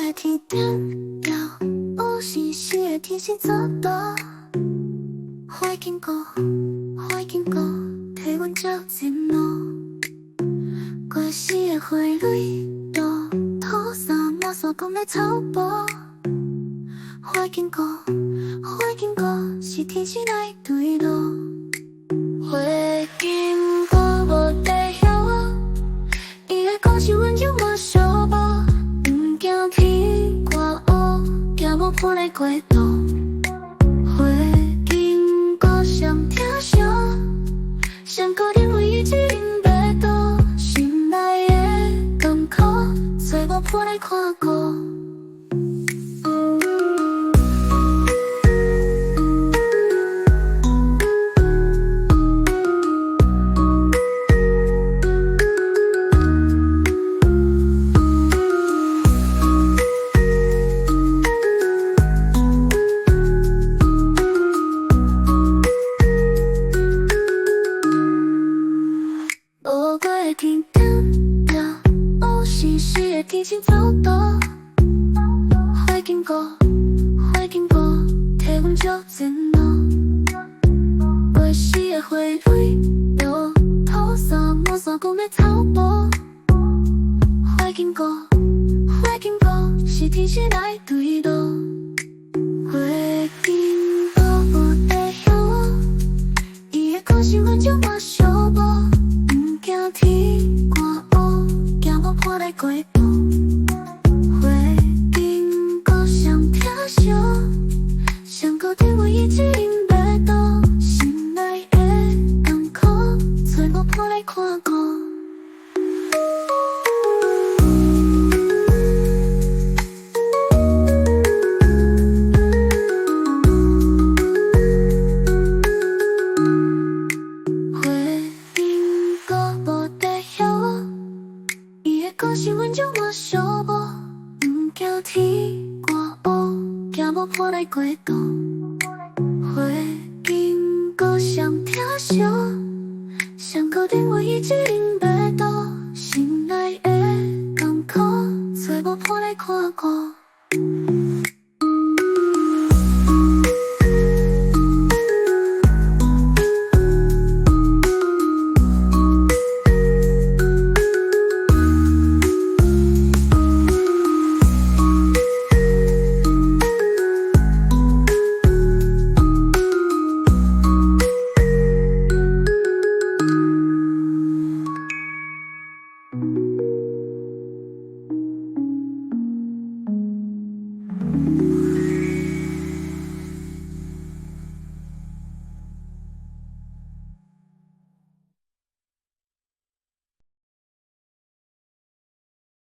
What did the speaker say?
的天顶掉，有时时的天星走倒。花经过，花经过，替阮照前路。过时的花蕊落，土沙满山讲咧草坡。花经过，花经过，是天时来对路。花经过无地晓我，伊的故事阮永无相无。不惊天挂乌，行无破来过度。花经过上疼惜，上固定为伊指引白道。心内的甘苦，找无破来看过。天顶掉，有时时的天星走倒。花经过，花经过，替阮照前路。过时的花蕊落，土沙满山讲咧草坡。花经过，花经过，是天时来对路。花经过无地晓我，伊的故事阮永无相无。惊天挂乌，行无破来过度。花经过上疼惜，上固定为伊指引白道。心内的甘苦，找无破来看过。故事阮永无相无，不惊天挂乌，行无破来过度。花经过上疼惜，上固定为伊指引白道。心内的甘苦，找无破来看过。